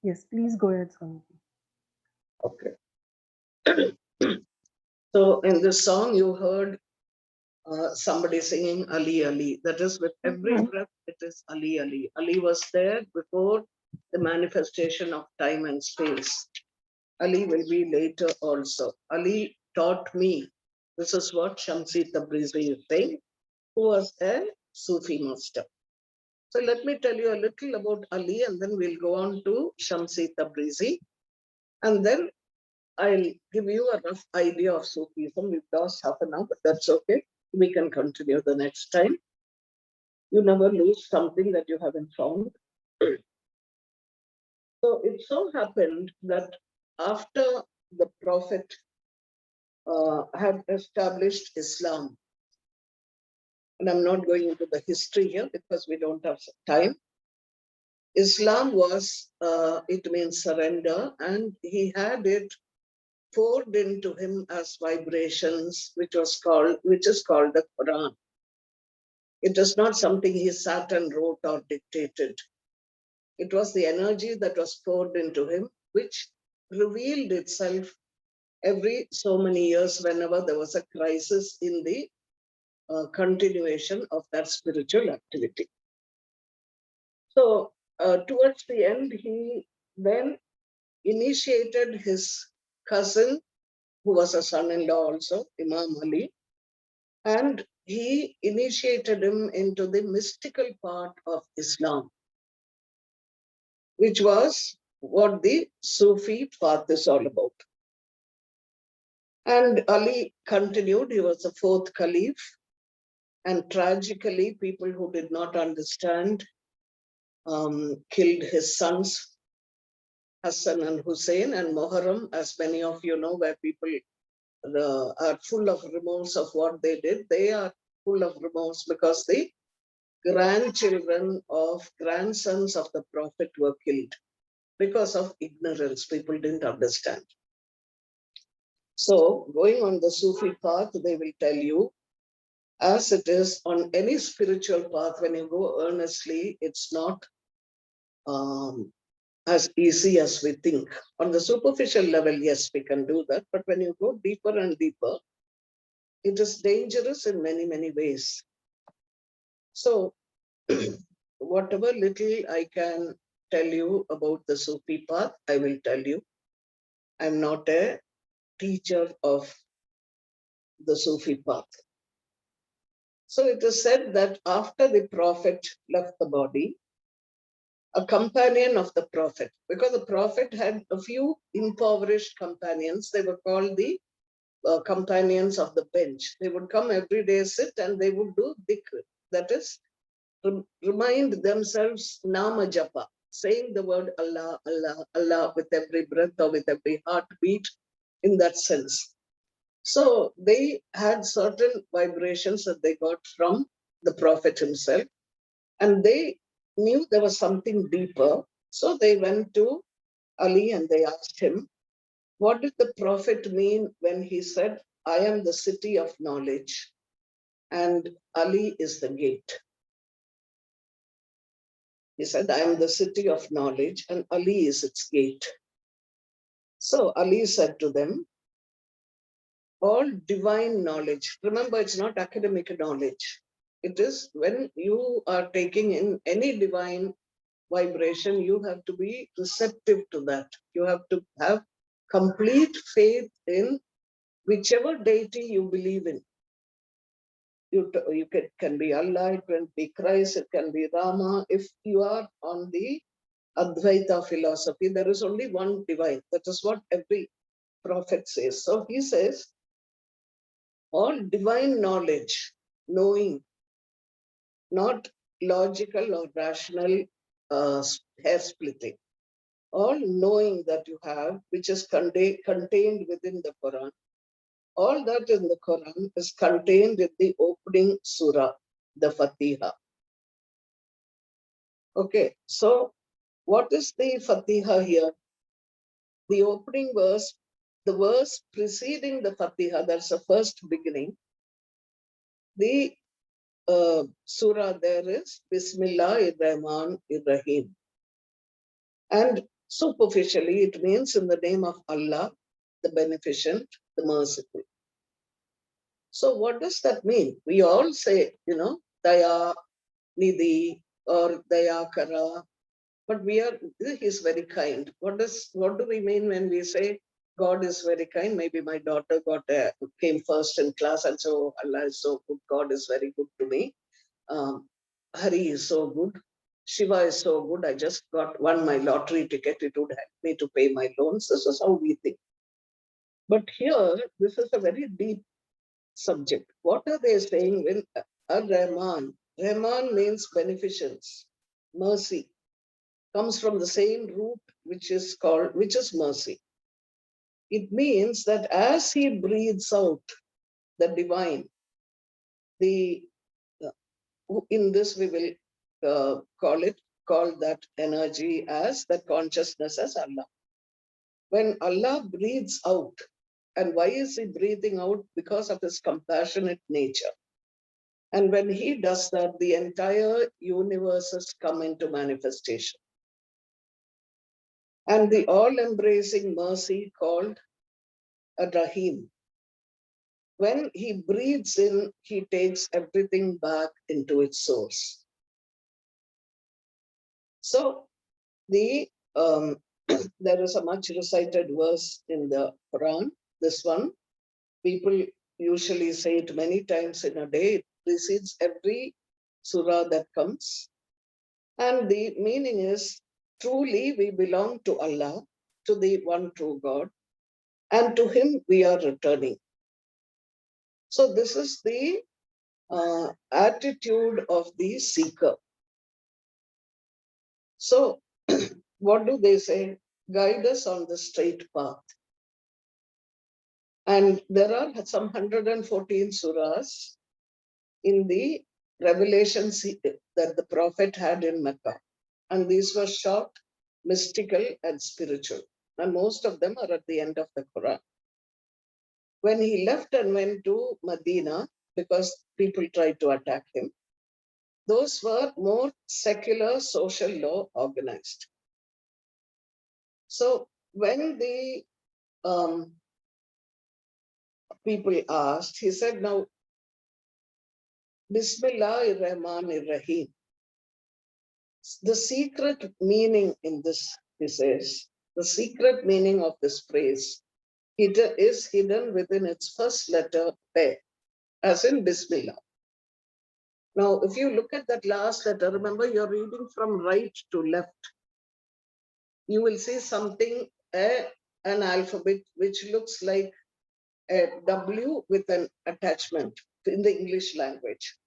Yes, please go ahead, Swamiji. Okay. So in this song, you heard somebody singing Ali Ali. That is, with every breath, it is Ali Ali. Ali was there before the manifestation of time and space. Ali will be later also. Ali taught me. This is what Shamsi Tabrizi is saying, who was a Sufi master. So let me tell you a little about Ali, and then we'll go on to Shamsi Tabrizi. And then I'll give you a rough idea of Sufism. We've lost half an hour, but that's okay. We can continue the next time. You never lose something that you haven't found. So it so happened that after the Prophet had established Islam, and I'm not going into the history here because we don't have time. Islam was, it means surrender, and he had it poured into him as vibrations, which is called the Quran. It is not something he sat and wrote or dictated. It was the energy that was poured into him, which revealed itself every so many years whenever there was a crisis in the continuation of that spiritual activity. So towards the end, he then initiated his cousin, who was a son-in-law also, Imam Ali, and he initiated him into the mystical part of Islam, which was what the Sufi path is all about. And Ali continued, he was the fourth caliph, and tragically, people who did not understand killed his sons, Hassan and Hussein, and Muharram, as many of you know, where people are full of remorse of what they did. They are full of remorse because the grandchildren of grandsons of the Prophet were killed because of ignorance. People didn't understand. So going on the Sufi path, they will tell you, as it is on any spiritual path, when you go earnestly, it's not as easy as we think. On the superficial level, yes, we can do that. But when you go deeper and deeper, it is dangerous in many, many ways. So whatever little I can tell you about the Sufi path, I will tell you. I'm not a teacher of the Sufi path. So it is said that after the Prophet left the body, a companion of the Prophet, because the Prophet had a few impoverished companions, they were called the companions of the bench. They would come every day, sit, and they would do dhikr. That is, remind themselves nama japa, saying the word Allah, Allah, Allah with every breath or with every heartbeat in that sense. So they had certain vibrations that they got from the Prophet himself, and they knew there was something deeper. So they went to Ali and they asked him, what did the Prophet mean when he said, I am the city of knowledge and Ali is the gate? He said, I am the city of knowledge and Ali is its gate. So Ali said to them, all divine knowledge, remember, it's not academic knowledge. It is when you are taking in any divine vibration, you have to be receptive to that. You have to have complete faith in whichever deity you believe in. You can be Allah, it can be Christ, it can be Rama. If you are on the Advaita philosophy, there is only one divine. That is what every prophet says. So he says, all divine knowledge, knowing, not logical or rational hair splitting, all knowing that you have, which is contained within the Quran, all that in the Quran is contained in the opening surah, the Fatiha. Okay, so what is the Fatiha here? The opening verse, the verse preceding the Fatiha, that's the first beginning. The surah there is Bismillahir Rahmanir Rahim. And Superficially, it means in the name of Allah, the beneficent, the merciful. So what does that mean? We all say, Daya Nidhi or Daya Kara, but he's very kind. What do we mean when we say God is very kind? Maybe my daughter came first in class, and so Allah is so good. God is very good to me. Hari is so good. Shiva is so good. I just won my lottery ticket. It would help me to pay my loans. This is how we think. But here, this is a very deep subject. What are they saying when Rahman? Rahman means beneficence, mercy, comes from the same root which is mercy. It means that as he breathes out the divine, in this we will call that energy as that consciousness as Allah. When Allah breathes out, and why is he breathing out? Because of his compassionate nature. And when he does that, the entire universes come into manifestation. And the all-embracing mercy called Rahim. When he breathes in, he takes everything back into its source. So there is a much recited verse in the Quran. This one, people usually say it many times in a day. It precedes every surah that comes. And the meaning is, truly we belong to Allah, to the one true God, and to him we are returning. So this is the attitude of the seeker. So what do they say? Guide us on the straight path. And there are some 114 surahs in the revelations that the Prophet had in Mecca. And these were short, mystical, and spiritual. And most of them are at the end of the Quran. When he left and went to Medina, because people tried to attack him, those were more secular social law organized. So when the people asked, he said, now, Bismillahir-Rahmanir-Rahim. The secret meaning in this, he says, the secret meaning of this phrase, it is hidden within its first letter, Be, as in Bismillah. Now, if you look at that last letter, remember you're reading from right to left. You will see something, an alphabet, which looks like a W with an attachment in the English language.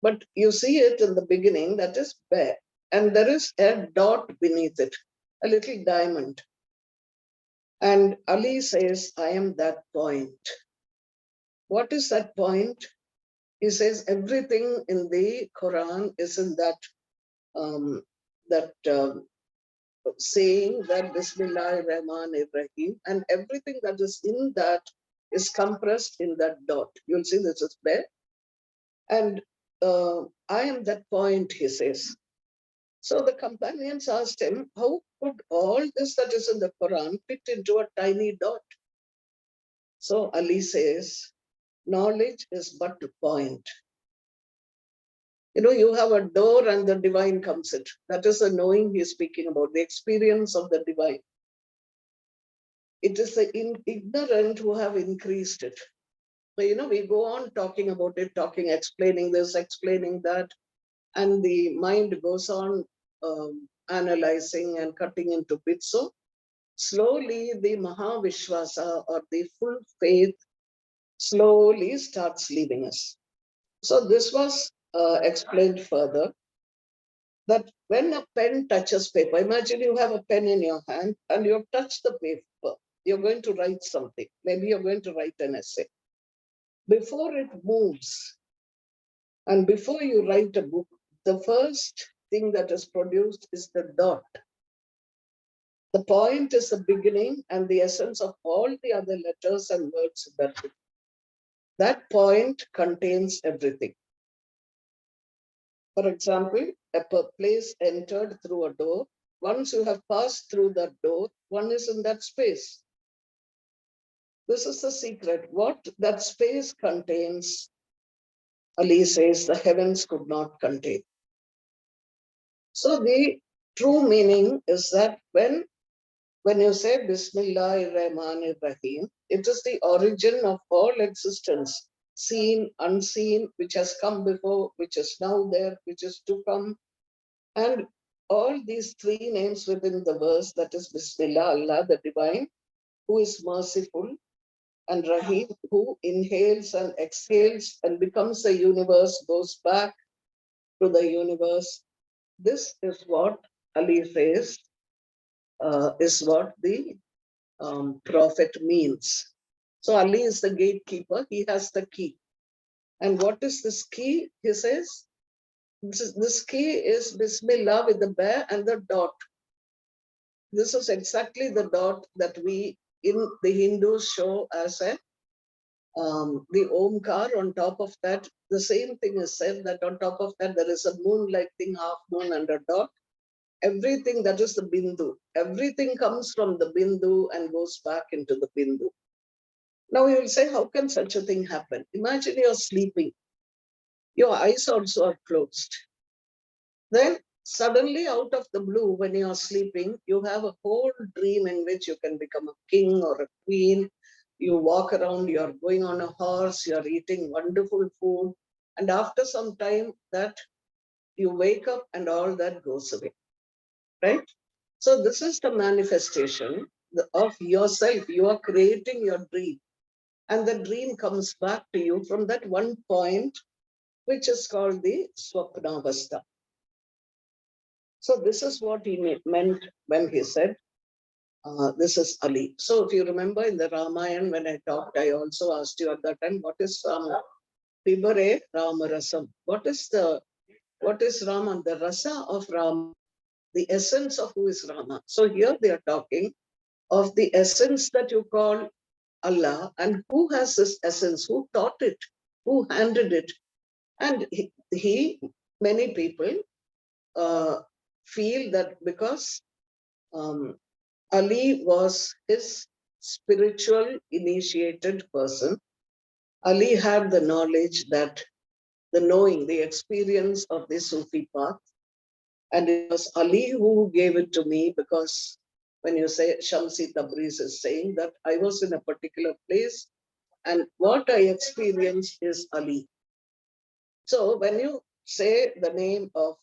But you see it in the beginning, that is Be, and there is a dot beneath it, a little diamond. And Ali says, I am that point. What is that point? He says everything in the Quran is in that saying that Bismillahir-Rahmanir-Rahim, and everything that is in that is compressed in that dot. You'll see this is Be. And I am that point, he says. So the companions asked him, how could all this that is in the Quran fit into a tiny dot? So Ali says, knowledge is but a point. You have a door and the divine comes in. That is the knowing he is speaking about, the experience of the divine. It is the ignorant who have increased it. So, we go on talking about it, explaining this, explaining that, and the mind goes on analyzing and cutting into bits. So slowly the Mahavishwasa, or the full faith, slowly starts leaving us. So this was explained further, that when a pen touches paper, imagine you have a pen in your hand and you've touched the paper. You're going to write something. Maybe you're going to write an essay. Before it moves, and before you write a book, the first thing that is produced is the dot. The point is the beginning and the essence of all the other letters and words in that book. That point contains everything. For example, a place entered through a door. once you have passed through that door, one is in that space. This is the secret. What that space contains, Ali says, the heavens could not contain. So the true meaning is that when you say Bismillahir-Rahmanir-Rahim, it is the origin of all existence, seen, unseen, which has come before, which is now there, which is to come. And all these three names within the verse, that is Bismillah, Allah, the divine, who is merciful, and Rahim, who inhales and exhales and becomes the universe, goes back to the universe. This is what Ali says, is what the prophet means. So Ali is the gatekeeper, he has the key. And what is this key? He says, this key is Bismillah with the bear and the dot. This is exactly the dot that we in the Hindus show as a the Omkar. On top of that, the same thing is said, that on top of that there is a moon-like thing, half moon and a dot. Everything that is the Bindu, everything comes from the Bindu and goes back into the Bindu. Now you will say, how can such a thing happen? Imagine you're sleeping, your eyes also are closed. Then suddenly out of the blue, when you are sleeping, you have a whole dream in which you can become a king or a queen. You walk around, you're going on a horse, you're eating wonderful food. And after some time that you wake up and all that goes away, right? So this is the manifestation of yourself. You are creating your dream. And the dream comes back to you from that one point, which is called the Swapnavastha. So this is what he meant when he said, this is Ali. So if you remember in the Ramayana, when I talked, I also asked you at that time, what is Rama? Pibare Ramarasam. What is Rama? The rasa of Rama, the essence of who is Rama. So here they are talking of the essence that you call Allah, and who has this essence, who taught it, who handed it. And many people feel that because Ali was his spiritual initiated person, Ali had the knowledge, that the knowing, the experience of the Sufi path, and it was Ali who gave it to me, because when you say Shamsi Tabriz is saying that I was in a particular place and what I experienced is Ali. So when you say the name of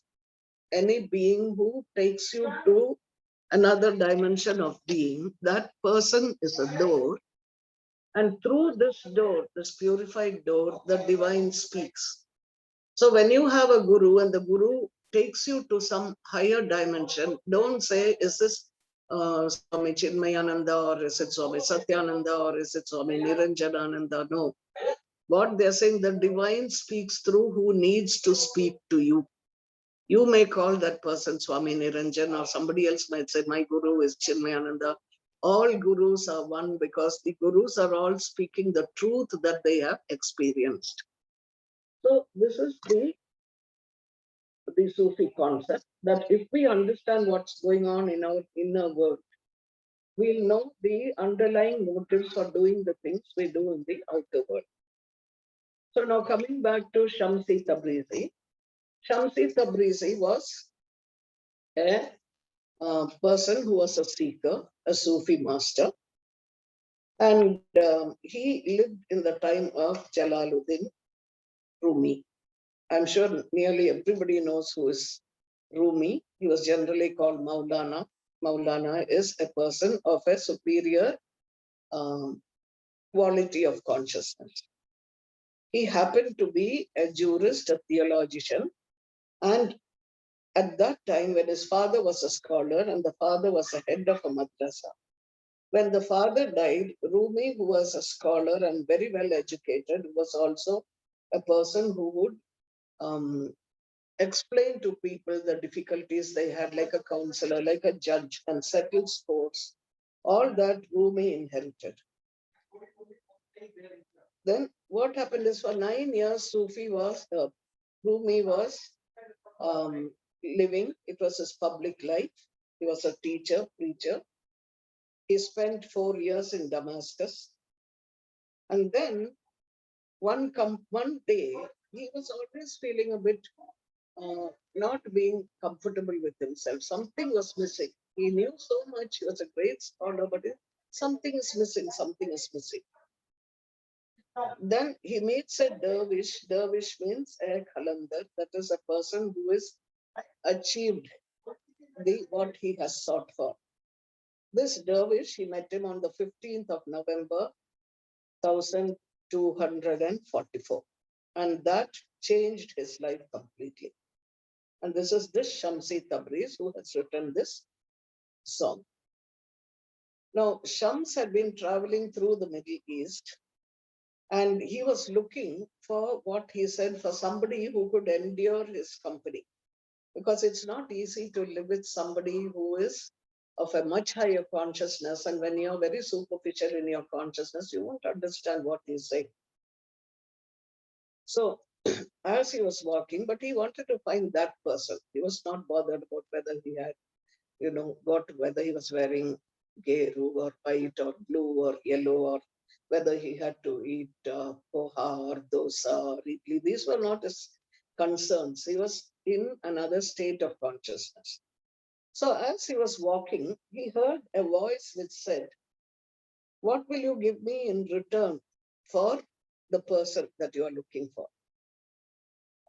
any being who takes you to another dimension of being, that person is a door. And through this door, this purified door, the divine speaks. So when you have a guru and the guru takes you to some higher dimension, don't say, is this Swami Chinmayananda, or is it Swami Satyananda, or is it Swami Niranjanananda? No. What they're saying, the divine speaks through who needs to speak to you. You may call that person Swami Niranjan, or somebody else might say, my guru is Chinmayananda. All gurus are one, because the gurus are all speaking the truth that they have experienced. So this is the Sufi concept, that if we understand what's going on in our inner world, we'll know the underlying motives for doing the things we do in the outer world. So now coming back to Shamsi Tabrizi. Shamsi Tabrizi was a person who was a seeker, a Sufi master. And he lived in the time of Jalaluddin Rumi. I'm sure nearly everybody knows who is Rumi. He was generally called Maulana. Maulana is a person of a superior quality of consciousness. He happened to be a jurist, a theologian, and at that time, when his father was a scholar and the father was the head of a madrasa, when the father died, Rumi, who was a scholar and very well educated, was also a person who would explain to people the difficulties they had, like a counselor, like a judge, and settle scores. All that Rumi inherited. Then what happened is, for 9 years, Rumi was living. It was his public life. He was a teacher, preacher. He spent 4 years in Damascus. And then one day, he was always feeling a bit not being comfortable with himself. Something was missing. He knew so much. He was a great scholar, but something is missing. Something is missing. Then he meets a dervish. Dervish means a kalandar. That is a person who has achieved what he has sought for. This dervish, he met him on the 15th of November, 1244. And that changed his life completely. And this is this Shamsi Tabriz who has written this song. Now, Shams had been traveling through the Middle East, and he was looking for what he said, for somebody who could endure his company. Because it's not easy to live with somebody who is of a much higher consciousness. And when you're very superficial in your consciousness, you won't understand what he's saying. So as he was walking, but he wanted to find that person. He was not bothered about whether he had, whether he was wearing geru or white or blue or yellow, or whether he had to eat poha or dosa or idli. These were not his concerns. He was in another state of consciousness. So as he was walking, he heard a voice which said, "What will you give me in return for the person that you are looking for?"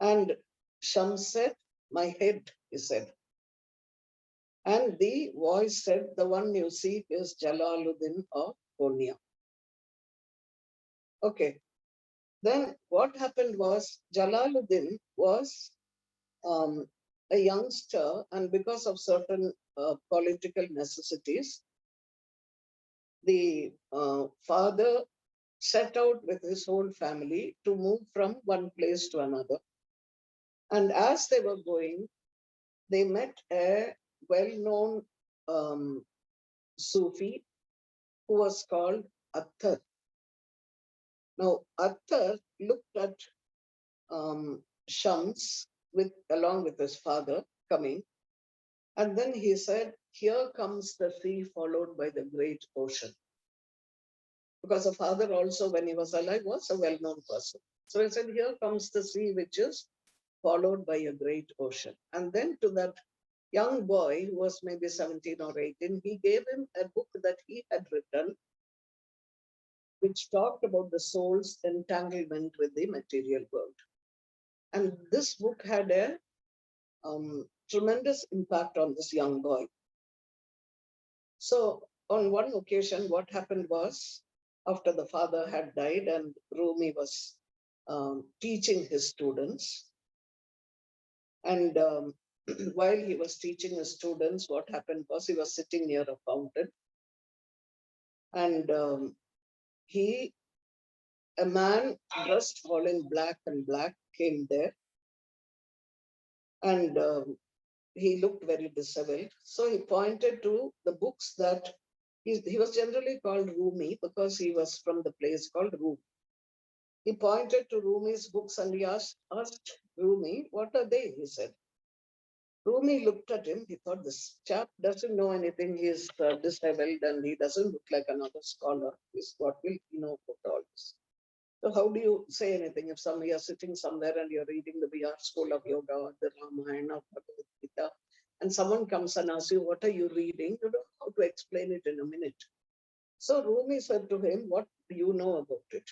And Shams said, "My head," he said. And the voice said, "The one you seek is Jalaluddin of Konya." Okay. Then what happened was, Jalaluddin was a youngster, and because of certain political necessities, the father set out with his whole family to move from one place to another. And as they were going, they met a well-known Sufi who was called Attar. Now, Attar looked at Shams along with his father coming, and then he said, "Here comes the sea followed by the great ocean." Because the father also, when he was alive, was a well-known person. So he said, "Here comes the sea, which is followed by a great ocean." And then to that young boy, who was maybe 17 or 18, he gave him a book that he had written, which talked about the soul's entanglement with the material world. And this book had a tremendous impact on this young boy. So on one occasion, what happened was, after the father had died and Rumi was teaching his students, and while he was teaching his students, what happened was, he was sitting near a fountain, and a man dressed all in black and black came there, and he looked very disheveled. So he pointed to the books that he was generally called Rumi because he was from the place called Rum. He pointed to Rumi's books and he asked Rumi, "What are they?" he said. Rumi looked at him. He thought, this chap doesn't know anything. He's disheveled and he doesn't look like another scholar. What will he know about all this? So how do you say anything if you're sitting somewhere and you're reading the Bihar School of Yoga or the Ramayana or Bhagavad Gita, and someone comes and asks you, "What are you reading?" You don't know how to explain it in a minute. So Rumi said to him, "What do you know about it?"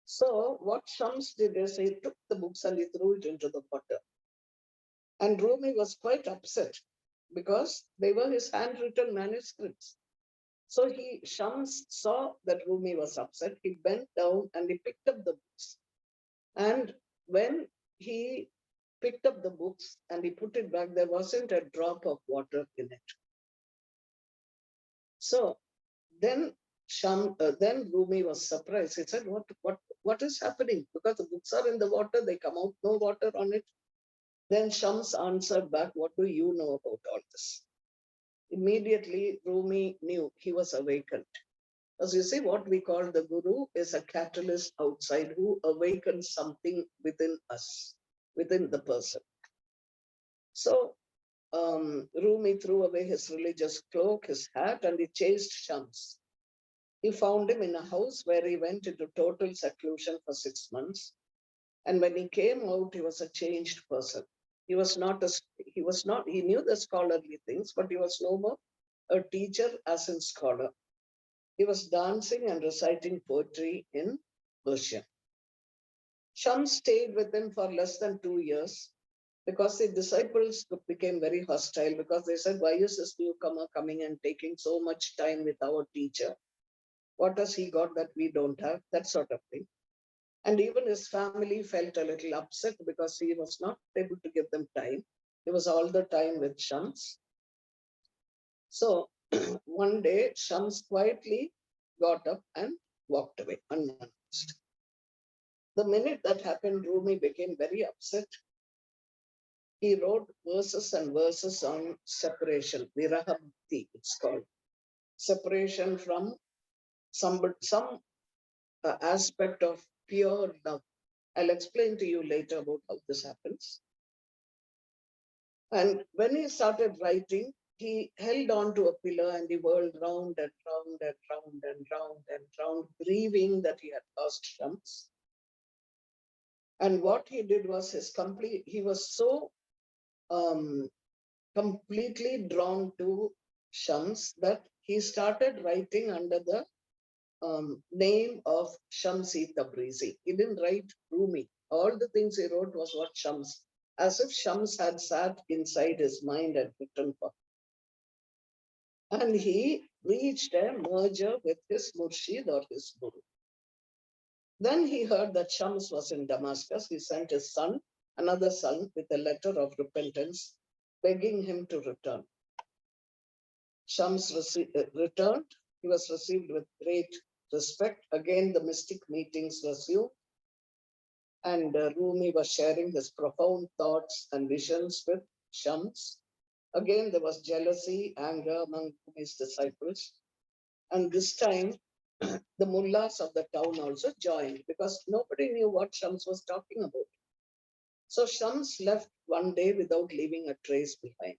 So what Shams did is, he took the books and he threw it into the water. And Rumi was quite upset because they were his handwritten manuscripts. So Shams saw that Rumi was upset. He bent down and he picked up the books. And when he picked up the books and he put it back, there wasn't a drop of water in it. So then then Rumi was surprised. He said, what is happening? Because the books are in the water, they come out, no water on it. Then Shams answered back, "What do you know about all this?" Immediately, Rumi knew he was awakened. As you see, what we call the Guru is a catalyst outside who awakens something within us, within the person. So Rumi threw away his religious cloak, his hat, and he chased Shams. He found him in a house where he went into total seclusion for 6 months. And when he came out, he was a changed person. He knew the scholarly things, but he was no more a teacher as in scholar. He was dancing and reciting poetry in Persian. Shams stayed with him for less than 2 years because the disciples became very hostile because they said, why is this newcomer coming and taking so much time with our teacher? What has he got that we don't have? That sort of thing. And even his family felt a little upset because he was not able to give them time. He was all the time with Shams. So one day, Shams quietly got up and walked away unannounced. The minute that happened, Rumi became very upset. He wrote verses and verses on separation, Viraha Bhakti, it's called. Separation from some aspect of pure love. I'll explain to you later about how this happens. And when he started writing, he held on to a pillar and he whirled round and round and round and round and round, grieving that he had lost Shams. And what he did was he was so completely drawn to Shams that he started writing under the name of Shamsi Tabrizi. He didn't write Rumi. All the things he wrote was what Shams, as if Shams had sat inside his mind and written for him. And he reached a merger with his Murshid or his Guru. Then he heard that Shams was in Damascus. He sent his son, another son, with a letter of repentance, begging him to return. Shams returned. He was received with great respect. Again, the mystic meetings resumed. And Rumi was sharing his profound thoughts and visions with Shams. Again, there was jealousy, anger among Rumi's disciples. And this time, the mullahs of the town also joined because nobody knew what Shams was talking about. So Shams left one day without leaving a trace behind.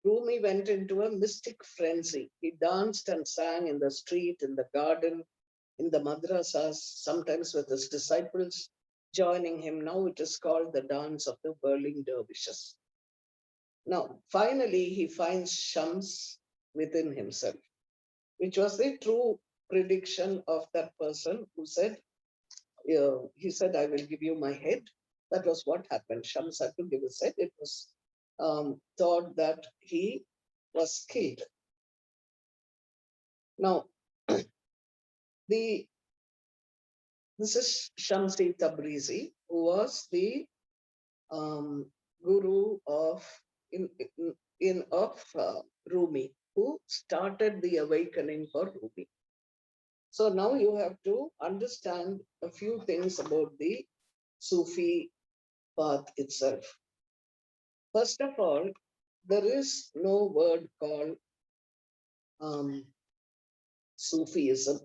Rumi went into a mystic frenzy. He danced and sang in the street, in the garden, in the madrasas, sometimes with his disciples joining him. Now it is called the dance of the whirling dervishes. Now, finally, he finds Shams within himself, which was the true prediction of that person who said, he said, I will give you my head. That was what happened. Shams had to give his head. It was thought that he was killed. Now, this is Shamsi Tabrizi, who was the guru of Rumi, who started the awakening for Rumi. So now you have to understand a few things about the Sufi path itself. First of all, there is no word called Sufism.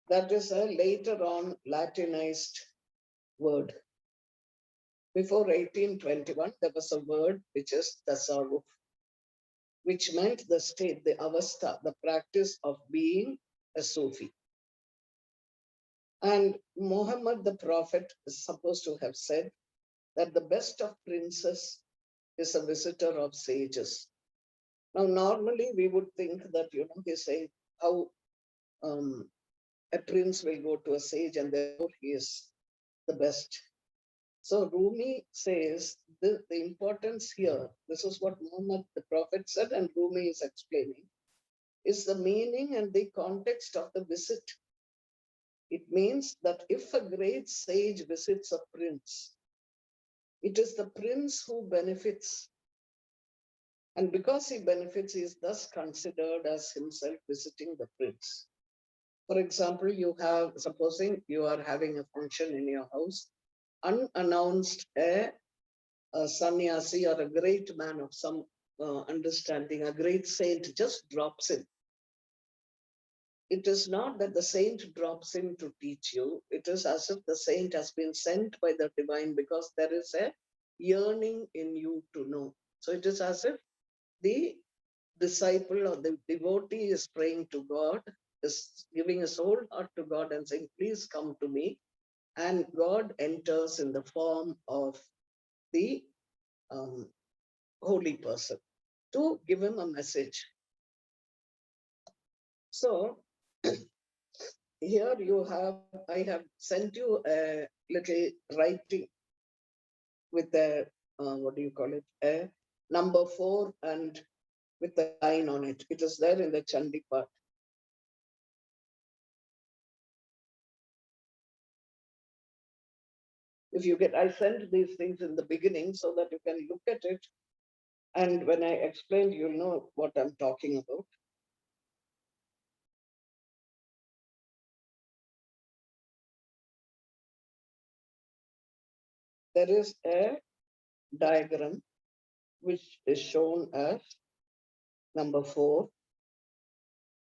That is a later on Latinized word. Before 1821, there was a word which is tasawwuf, which meant the state, the avastha, the practice of being a Sufi. And Muhammad the Prophet is supposed to have said that the best of princes is a visitor of sages. Now, normally we would think that, he say how a prince will go to a sage and therefore he is the best. So Rumi says the importance here, this is what Muhammad the Prophet said and Rumi is explaining, is the meaning and the context of the visit. It means that if a great sage visits a prince, it is the prince who benefits. And because he benefits, he is thus considered as himself visiting the prince. For example, supposing you are having a function in your house, unannounced a sannyasi or a great man of some understanding, a great saint just drops in. It is not that the saint drops in to teach you. It is as if the saint has been sent by the divine because there is a yearning in you to know. So it is as if the disciple or the devotee is praying to God, is giving his whole heart to God and saying, please come to me. And God enters in the form of the um, holy person to give him a message. So here you have, I have sent you a little writing with a, what do you call it, a number 4 and with a line on it. It is there in the Chandi part. If you get, I sent these things in the beginning so that you can look at it. And when I explain, you'll know what I'm talking about. There is a diagram which is shown as number 4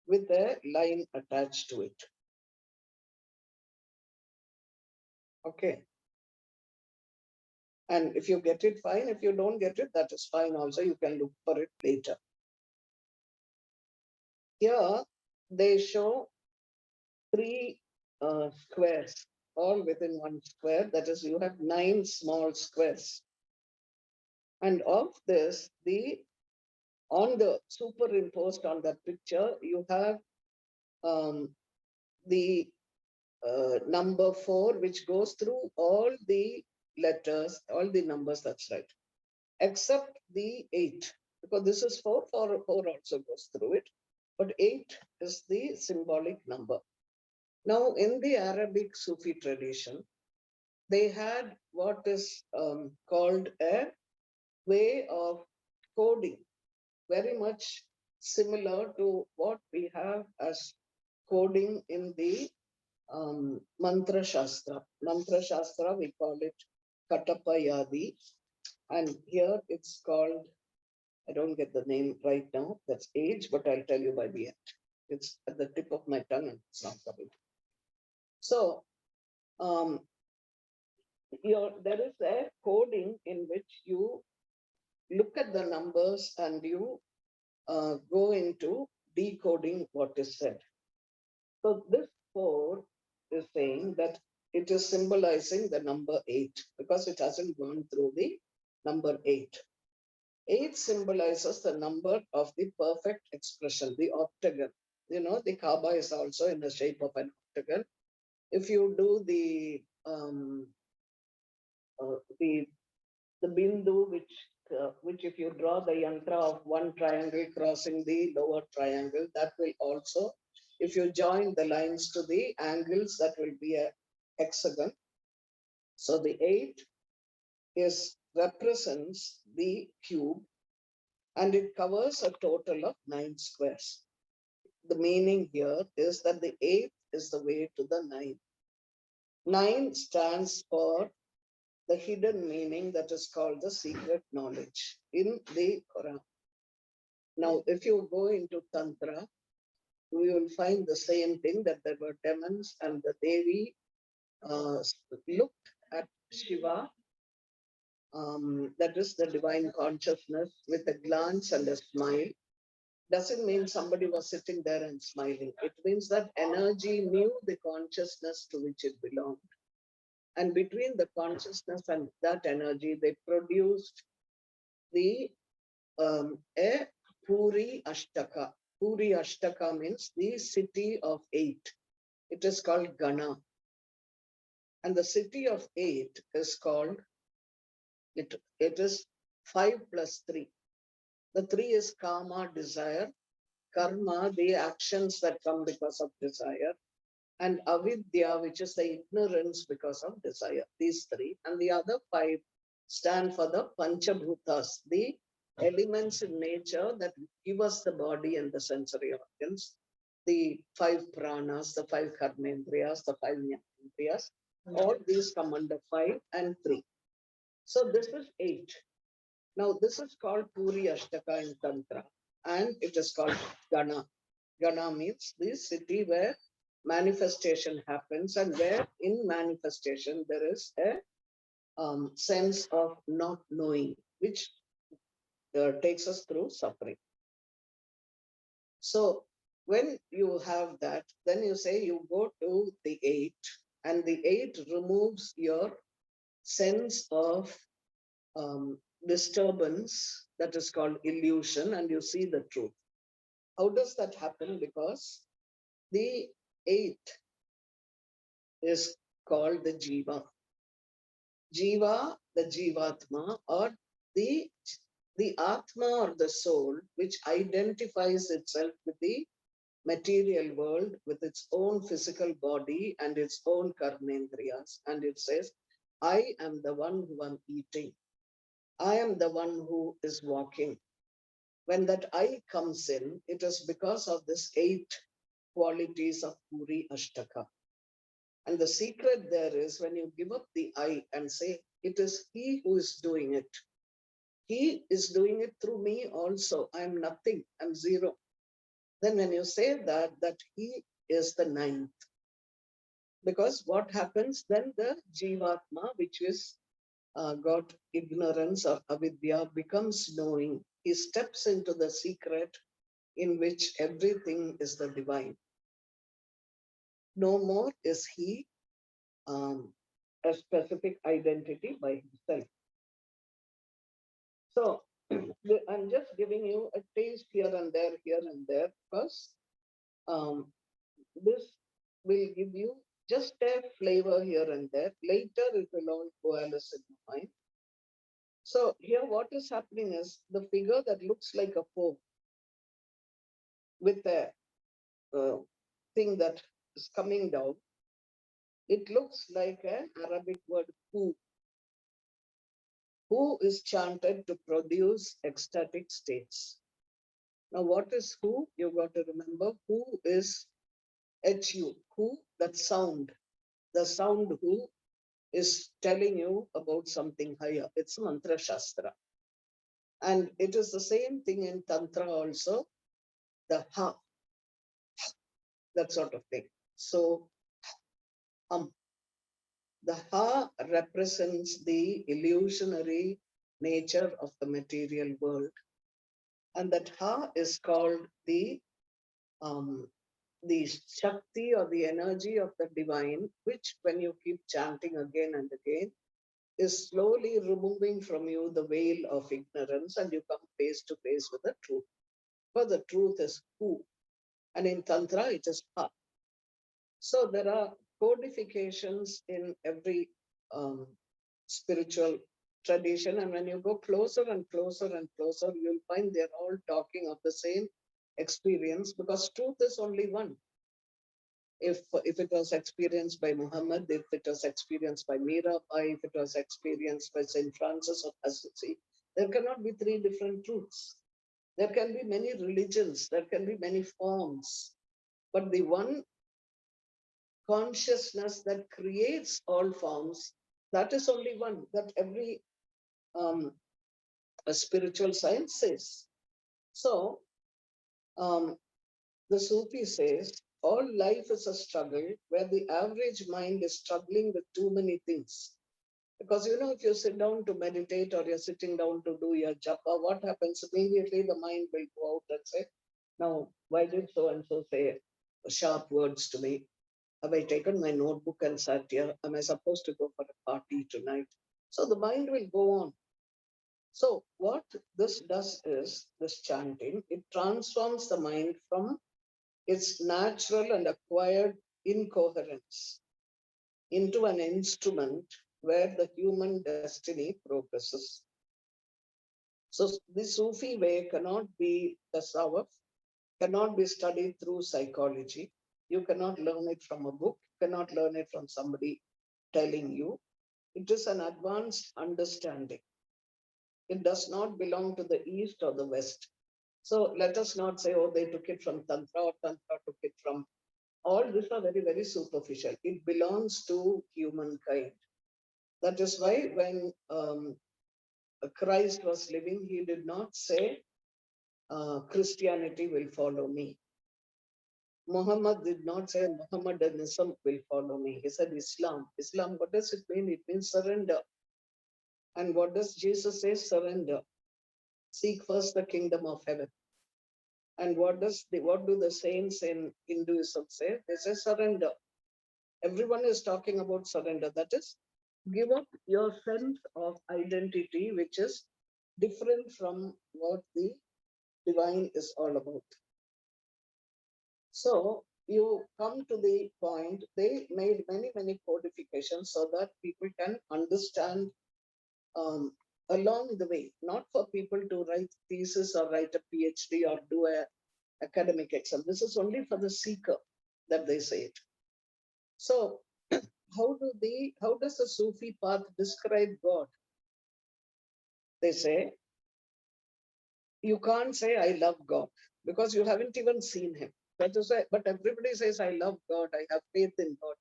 with a line attached to it. Okay. And if you get it, fine. If you don't get it, that is fine also. You can look for it later. Here, they show 3 squares, all within one square. That is, you have 9 small squares. And of this, on the superimposed on that picture, you have the number 4, which goes through all the letters, all the numbers, that's right, except the 8, because this is 4, 4 also goes through it, but 8 is the symbolic number. Now, in the Arabic Sufi tradition, they had what is called a way of coding, very much similar to what we have as coding in the Mantra Shastra. Mantra Shastra, we call it Katapayadi. And here it's called, I don't get the name right now, that's age, but I'll tell you by the end. It's at the tip of my tongue and it's not coming. So there is a coding in which you look at the numbers and you go into decoding what is said. So this 4 is saying that it is symbolizing the number 8 because it hasn't gone through the number 8. 8 symbolizes the number of the perfect expression, the octagon. You know, the Kaaba is also in the shape of an octagon. If you do the bindu, which if you draw the yantra of one triangle crossing the lower triangle, that will also, if you join the lines to the angles, that will be a hexagon. So the 8 represents the cube and it covers a total of 9 squares. The meaning here is that the 8 is the way to the 9. 9 stands for the hidden meaning that is called the secret knowledge in the Quran. Now, if you go into Tantra, we will find the same thing, that there were demons and the Devi looked at Shiva, that is the divine consciousness, with a glance and a smile. Doesn't mean somebody was sitting there and smiling. It means that energy knew the consciousness to which it belonged. And between the consciousness and that energy, they produced the a Puri Ashtaka. Puri Ashtaka means the city of 8. It is called Gana. And the city of 8 is called, it is 5 plus 3. The 3 is karma, desire, karma, the actions that come because of desire, and avidya, which is the ignorance because of desire. These 3. And the other 5 stand for the panchabhutas, the elements in nature that give us the body and the sensory organs, the 5 pranas, the 5 karmendriyas, the 5 jnanendriyas. All these come under 5 and 3. So this is 8. Now this is called Puri Ashtaka in Tantra, and it is called Gana. Gana means the city where manifestation happens, and where in manifestation there is a sense of not knowing, which takes us through suffering. So when you have that, then you say you go to the 8, and the 8 removes your sense of disturbance, that is called illusion, and you see the truth. How does that happen? Because the 8 is called the Jiva. Jiva, the Jivatma, or the Atma or the soul, which identifies itself with the material world, with its own physical body and its own karmendriyas. And it says, I am the one who am eating. I am the one who is walking. When that I comes in, it is because of this 8 qualities of Puri Ashtaka. And the secret there is when you give up the I and say, it is he who is doing it. He is doing it through me also. I am nothing. I'm zero. Then when you say that he is the 9th. Because what happens then, the Jivatma, which is got ignorance or avidya, becomes knowing. He steps into the secret in which everything is the divine. No more is he a specific identity by himself. So I'm just giving you a taste here and there, because this will give you just a flavor here and there. Later, it will all coalesce in your mind. So here what is happening is the figure that looks like a foe with a thing that is coming down, it looks like an Arabic word who is chanted to produce ecstatic states. Now what is who? You've got to remember who is HU, who, that sound. The sound who is telling you about something higher. It's mantra shastra. And it is the same thing in Tantra also, the ha, that sort of thing. So the ha represents the illusionary nature of the material world. And that ha is called the Shakti or the energy of the divine, which when you keep chanting again and again, is slowly removing from you the veil of ignorance and you come face to face with the truth. But the truth is who. And in Tantra, it is ha. So there are codifications in every spiritual tradition. And when you go closer and closer and closer, you'll find they're all talking of the same experience, because truth is only one. If it was experienced by Muhammad, if it was experienced by Mirabai, if it was experienced by St. Francis of Assisi, there cannot be 3 different truths. There can be many religions, there can be many forms, but the one consciousness that creates all forms, that is only one, that every spiritual science says. So the Sufi says, all life is a struggle where the average mind is struggling with too many things. Because, if you sit down to meditate or you're sitting down to do your japa, what happens? Immediately the mind will go out and say, now, why did so-and-so say sharp words to me? Have I taken my notebook and sat here? Am I supposed to go for a party tonight? So the mind will go on. So what this does is, this chanting, it transforms the mind from its natural and acquired incoherence into an instrument where the human destiny progresses. So the Sufi way cannot be tasawwuf, cannot be studied through psychology. You cannot learn it from a book, you cannot learn it from somebody telling you. It is an advanced understanding. It does not belong to the East or the West. So let us not say, oh, they took it from Tantra or Tantra took it from. All these are very, very superficial. It belongs to humankind. That is why when Christ was living, he did not say, Christianity will follow me. Muhammad did not say Muhammadanism will follow me. He said Islam. Islam, what does it mean? It means surrender. And what does Jesus say? Surrender. Seek first the kingdom of heaven. And what do the saints in Hinduism say? They say surrender. Everyone is talking about surrender. That is, give up your sense of identity, which is different from what the divine is all about. So you come to the point, they made many, many codifications so that people can understand along the way, not for people to write thesis or write a PhD or do a academic exam. This is only for the seeker that they say it. So how does the Sufi path describe God? They say, you can't say I love God because you haven't even seen him. That is why, but everybody says I love God, I have faith in God.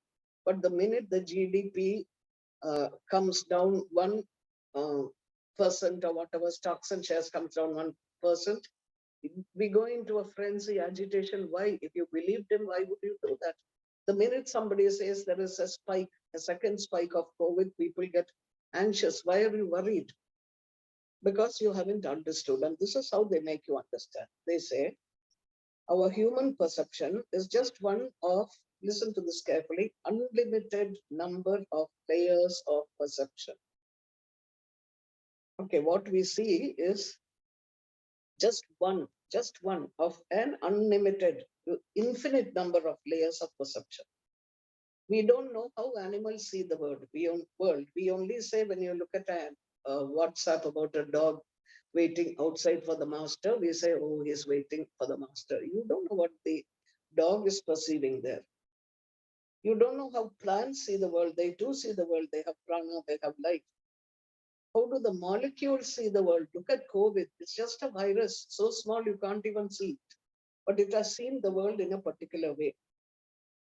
But the minute the GDP comes down 1% or whatever, stocks and shares comes down 1%, we go into a frenzy, agitation. Why? If you believed him, why would you do that? The minute somebody says there is a spike, a second spike of COVID, people get anxious. Why are you worried? Because you haven't understood. And this is how they make you understand. They say, our human perception is just one of, listen to this carefully, unlimited number of layers of perception. Okay, what we see is just one of an unlimited, infinite number of layers of perception. We don't know how animals see the world. We only say when you look at a WhatsApp about a dog waiting outside for the master, we say, oh, he's waiting for the master. You don't know what the dog is perceiving there. You don't know how plants see the world. They too see the world. They have prana, they have life. How do the molecules see the world? Look at COVID. It's just a virus, so small you can't even see it. But it has seen the world in a particular way.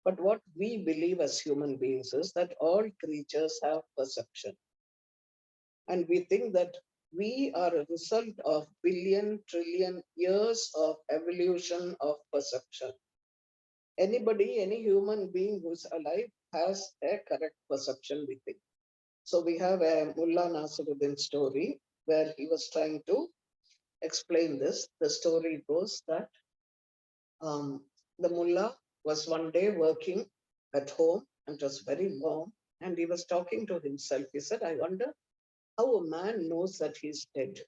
But what we believe as human beings is that all creatures have perception. And we think that we are a result of billion, trillion years of evolution of perception. Anybody, any human being who's alive has a correct perception, we think. So we have a Mullah Nasiruddin story where he was trying to explain this. The story goes that the mullah was one day working at home and it was very warm, and he was talking to himself. He said, I wonder how a man knows that he's dead.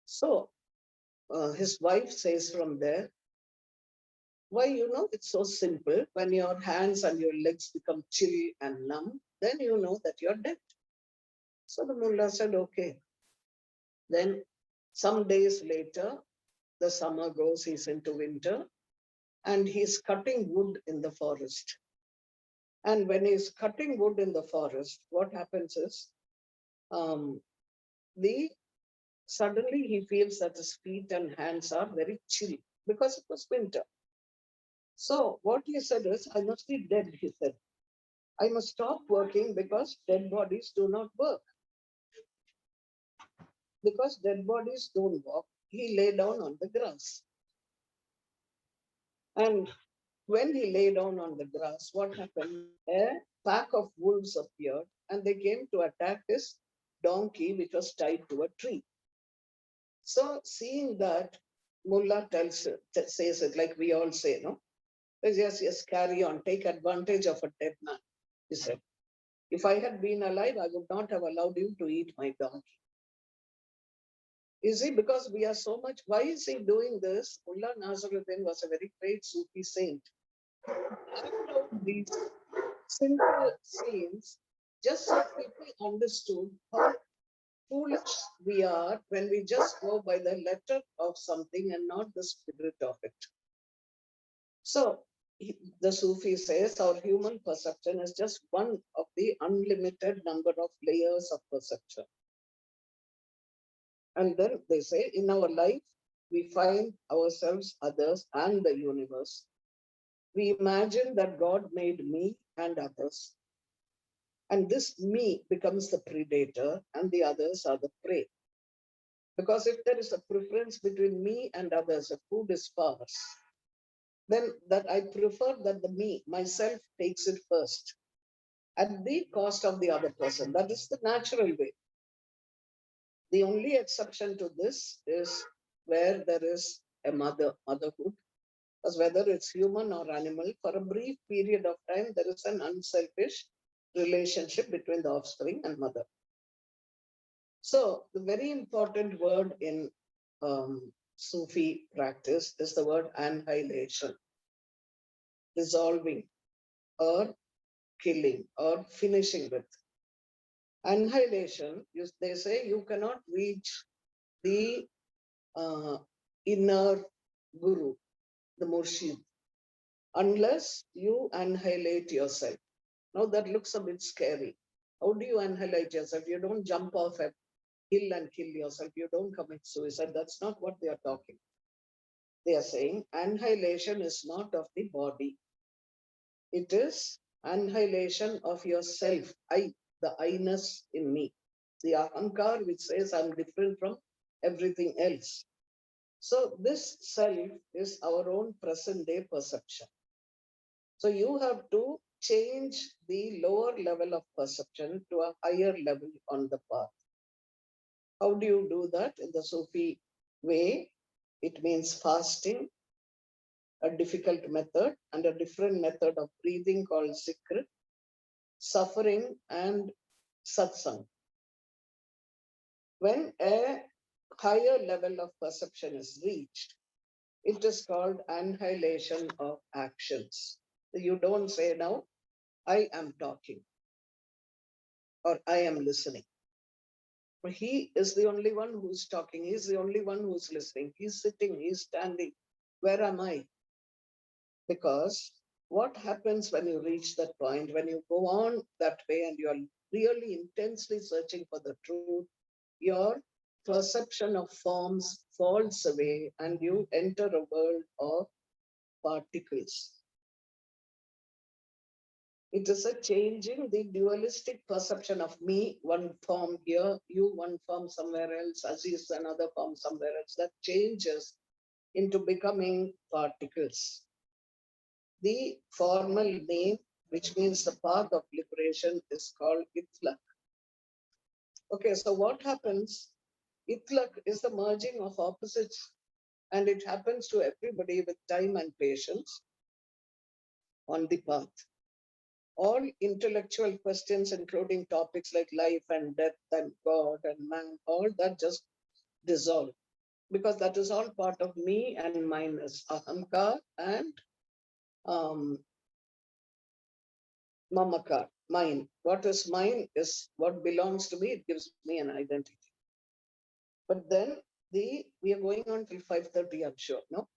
So his wife says from there, why, it's so simple. When your hands and your legs become chill and numb, then you know that you're dead. So the mullah said, okay. Then some days later, the summer goes, he's into winter, and he's cutting wood in the forest. And when he's cutting wood in the forest, what happens is suddenly he feels that his feet and hands are very chill because it was winter. So what he said is, I must be dead, he said. I must stop working because dead bodies do not work. Because dead bodies don't walk, he lay down on the grass. And when he lay down on the grass, what happened? A pack of wolves appeared and they came to attack his donkey, which was tied to a tree. So seeing that, Mullah says it like we all say, no? Yes, carry on, take advantage of a dead man, he said. If I had been alive, I would not have allowed you to eat my donkey. You see, because we are so much, why is he doing this? Mullah Nasiruddin was a very great Sufi saint. After these simple scenes, just so people understood how foolish we are when we just go by the letter of something and not the spirit of it. So the Sufi says our human perception is just one of the unlimited number of layers of perception. And then they say in our life, we find ourselves, others, and the universe. We imagine that God made me and others. And this me becomes the predator and the others are the prey. Because if there is a preference between me and others, if food is sparse, then that I prefer that the me, myself, takes it first at the cost of the other person. That is the natural way. The only exception to this is where there is a motherhood, as whether it's human or animal, for a brief period of time, there is an unselfish relationship between the offspring and mother. So the very important word in Sufi practice is the word annihilation, dissolving or killing or finishing with. Annihilation, they say you cannot reach the inner guru, the murshid, unless you annihilate yourself. Now that looks a bit scary. How do you annihilate yourself? You don't jump off a hill and kill yourself. You don't commit suicide. That's not what they are talking. They are saying annihilation is not of the body. It is annihilation of yourself. The I-ness in me. The ahankar, which says I'm different from everything else. So this self is our own present day perception. So you have to change the lower level of perception to a higher level on the path. How do you do that? In the Sufi way, it means fasting, a difficult method, and a different method of breathing called zikr, suffering, and satsang. When a higher level of perception is reached, it is called annihilation of actions. You don't say now, I am talking or I am listening. He is the only one who's talking. He's the only one who's listening. He's sitting, he's standing. Where am I? Because what happens when you reach that point, when you go on that way and you're really intensely searching for the truth, your perception of forms falls away and you enter a world of particles. It is a changing the dualistic perception of me, one form here, you one form somewhere else, Aziz another form somewhere else, that changes into becoming particles. The formal name, which means the path of liberation, is called itlaq. Okay, so what happens? Itlaq is the merging of opposites, and it happens to everybody with time and patience on the path. All intellectual questions, including topics like life and death and God and man, all that just dissolve, because that is all part of me and mineness, ahamkar and mamakar, mine. What is mine is what belongs to me. It gives me an identity. But then we are going on till 5:30, I'm sure, no?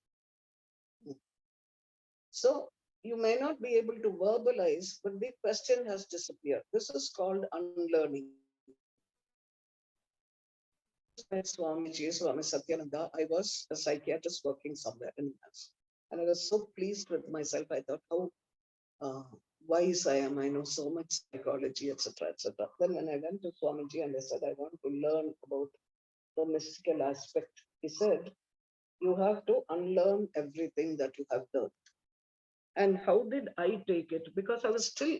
So you may not be able to verbalize, but the question has disappeared. This is called unlearning. Met Swamiji, Swami Satyananda. I was a psychiatrist working somewhere in US. And I was so pleased with myself. I thought, how wise I am. I know so much psychology, etc., etc. Then when I went to Swamiji and I said, I want to learn about the mystical aspect, he said, you have to unlearn everything that you have learned. And how did I take it? Because I was still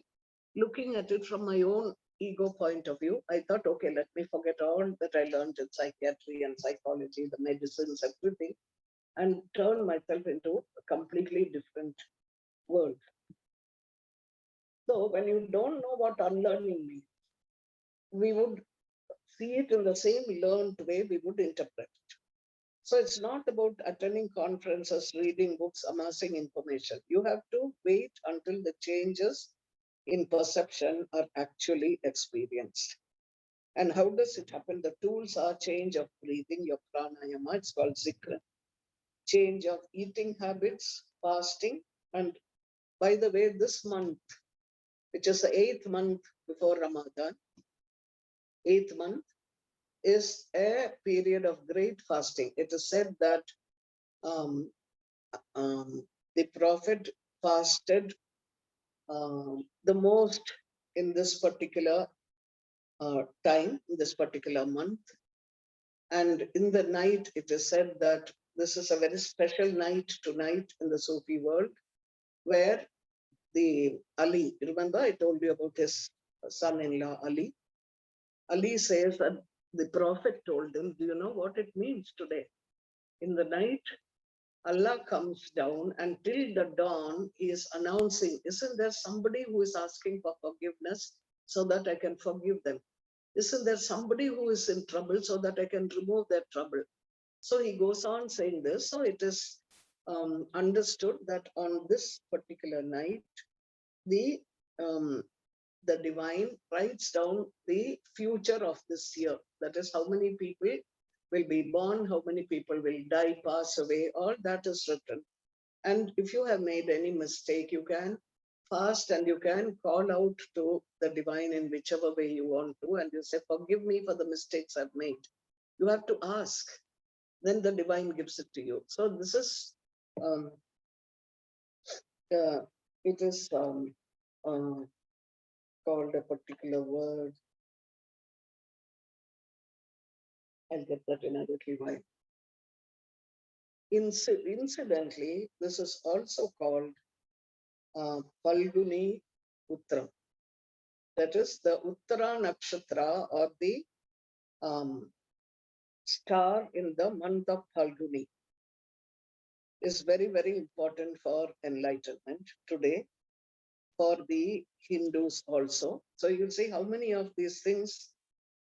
looking at it from my own ego point of view. I thought, okay, let me forget all that I learned in psychiatry and psychology, the medicines, everything, and turn myself into a completely different world. So when you don't know what unlearning means, we would see it in the same learned way we would interpret it. So it's not about attending conferences, reading books, amassing information. You have to wait until the changes in perception are actually experienced. And how does it happen? The tools are change of breathing, your pranayama, it's called zikr, change of eating habits, fasting. And by the way, this month, which is the 8th month before Ramadan, 8th month, is a period of great fasting. It is said that um, the Prophet fasted the most in this particular time, in this particular month. And in the night, it is said that this is a very special night tonight in the Sufi world, where the Ali, remember I told you about his son-in-law Ali? Ali says that The Prophet told him, do you know what it means today? In the night, Allah comes down and till the dawn he is announcing, isn't there somebody who is asking for forgiveness so that I can forgive them? Isn't there somebody who is in trouble so that I can remove their trouble? So he goes on saying this. So it is understood that on this particular night, the um, the divine writes down the future of this year. That is, how many people will be born, how many people will die, pass away, all that is written. And if you have made any mistake, you can fast and you can call out to the divine in whichever way you want to, and you say, forgive me for the mistakes I've made. You have to ask, then the divine gives it to you. So this is, um, it is uh, called a particular word. I'll get that in a little while. Incidentally, this is also called Falguni Utram. That is the Uttara Nakshatra or the um, star in the month of Falguni is very, very important for enlightenment today, for the Hindus also. So you'll see how many of these things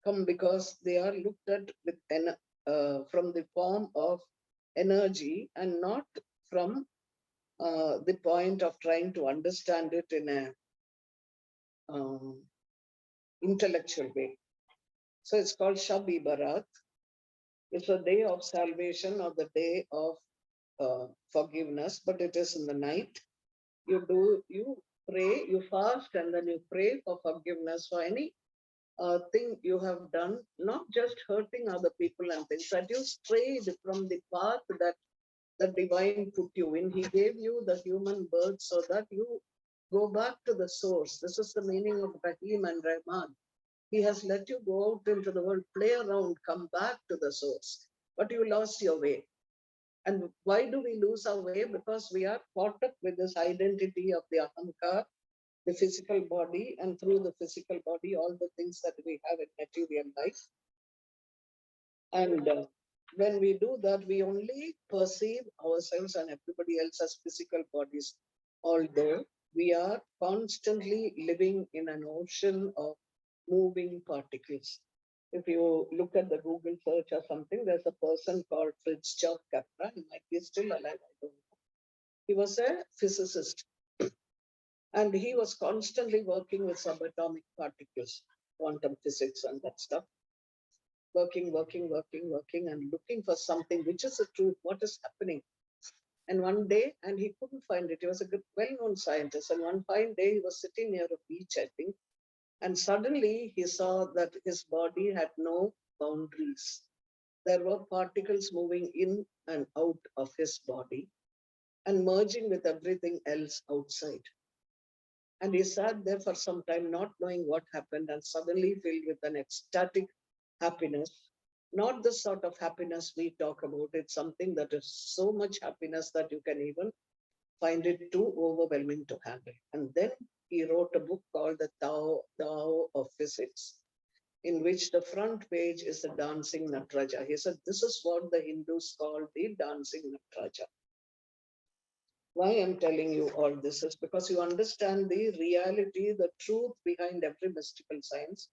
come because they are looked at with from the form of energy and not from the point of trying to understand it in a um, intellectual way. So it's called Shab-e Barat. It's a day of salvation or the day of forgiveness, but it is in the night. You pray, you fast, and then you pray for forgiveness for any thing you have done, not just hurting other people and things, that you strayed from the path that the divine put you in. He gave you the human birth so that you go back to the source. This is the meaning of Rahim and Rahman. He has let you go out into the world, play around, come back to the source. But you lost your way. And why do we lose our way? Because we are caught up with this identity of the Ahamkar, the physical body, and through the physical body, all the things that we have in material life. And when we do that, we only perceive ourselves and everybody else as physical bodies, although we are constantly living in an ocean of moving particles. If you look at the Google search or something, there's a person called Fritjof Capra. He might be still alive, I don't know. He was a physicist. And he was constantly working with subatomic particles, quantum physics and that stuff. Working, and looking for something which is the truth, what is happening. And one day, and he couldn't find it. He was a good, well-known scientist. And one fine day, he was sitting near a beach, I think. And suddenly he saw that his body had no boundaries. There were particles moving in and out of his body and merging with everything else outside. And he sat there for some time, not knowing what happened, and suddenly filled with an ecstatic happiness. Not the sort of happiness we talk about. It's something that is so much happiness that you can even find it too overwhelming to handle. And then he wrote a book called The Tao of Physics, in which the front page is the dancing Natraja. He said, this is what the Hindus call the dancing Natraja. Why I'm telling you all this is because you understand the reality, the truth behind every mystical science.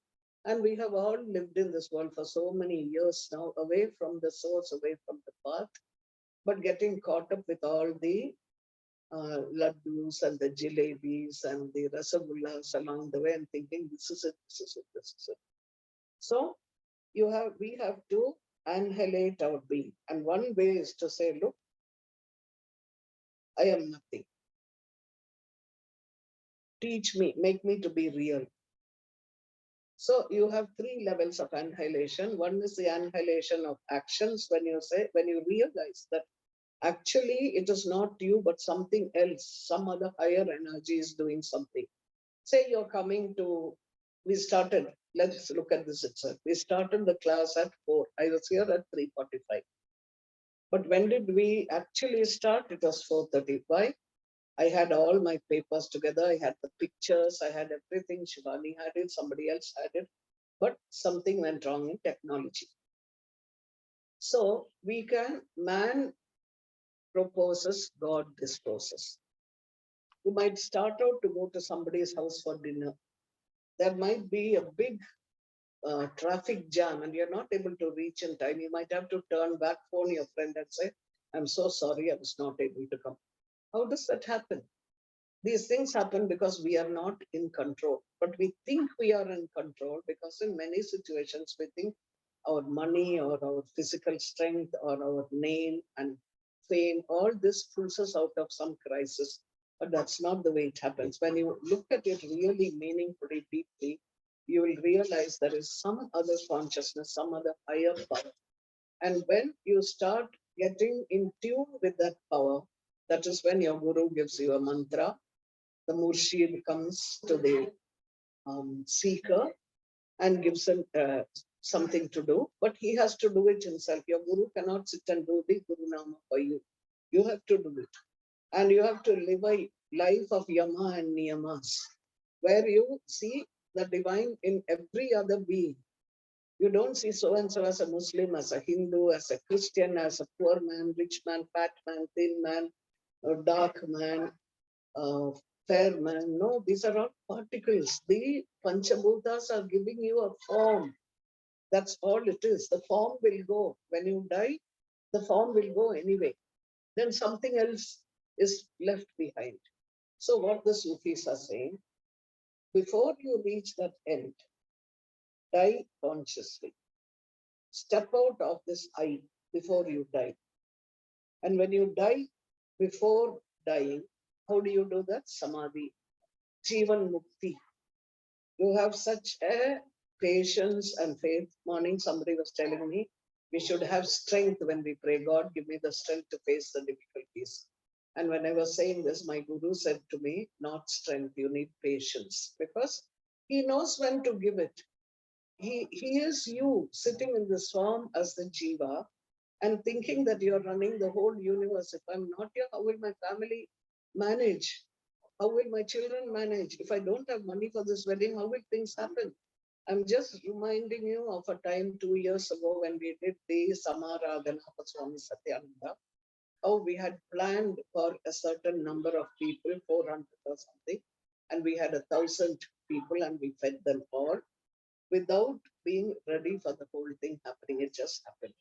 And we have all lived in this world for so many years now, away from the source, away from the path, but getting caught up with all the laddus and the jalebis and the rasagullas along the way and thinking, this is it, this is it, this is it. So we have to annihilate our being. And one way is to say, look, I am nothing. Teach me, make me to be real. So you have three levels of annihilation. One is the annihilation of actions, when you realize that actually it is not you, but something else, some other higher energy is doing something. Say you're coming to, let's look at this itself. We started the class at 4. I was here at 3:45. But when did we actually start? It was 4:30. Why? I had all my papers together. I had the pictures. I had everything. Shivani had it. Somebody else had it. but something went wrong in technology. So man proposes, God disposes. You might start out to go to somebody's house for dinner. There might be a big traffic jam and you're not able to reach in time. You might have to turn back, phone your friend and say, I'm so sorry, I was not able to come. How does that happen? These things happen because we are not in control, but we think we are in control because in many situations we think our money or our physical strength or our name and fame, all this pulls us out of some crisis. But that's not the way it happens. When you look at it really meaningfully, deeply, you will realize there is some other consciousness, some other higher power. And when you start getting in tune with that power, that is when your guru gives you a mantra, the murshid comes to the seeker and gives him something to do, but he has to do it himself. Your guru cannot sit and do the guru nama for you. You have to do it. And you have to live a life of yama and niyamas, where you see the divine in every other being. You don't see so and so as a Muslim, as a Hindu, as a Christian, as a poor man, rich man, fat man, thin man, or dark man, fair man. No, these are all particles. The Panchabhutas are giving you a form. That's all it is. The form will go. When you die, the form will go anyway. Then something else is left behind. So what the Sufis are saying, before you reach that end, die consciously. Step out of this I before you die. And when you die, before dying, how do you do that? Samadhi, Jivan Mukti. You have such a patience and faith. Morning, somebody was telling me, we should have strength when we pray. God, give me the strength to face the difficulties. And when I was saying this, my guru said to me, not strength, you need patience. Because he knows when to give it. He is you sitting in this form as the jiva and thinking that you're running the whole universe. If I'm not here, how will my family manage? How will my children manage? If I don't have money for this wedding, how will things happen? I'm just reminding you of a time 2 years ago when we did the Samaradhana for Swami Satyananda. How we had planned for a certain number of people, 400 or something, and we had 1,000 people and we fed them all without being ready for the whole thing happening. It just happened.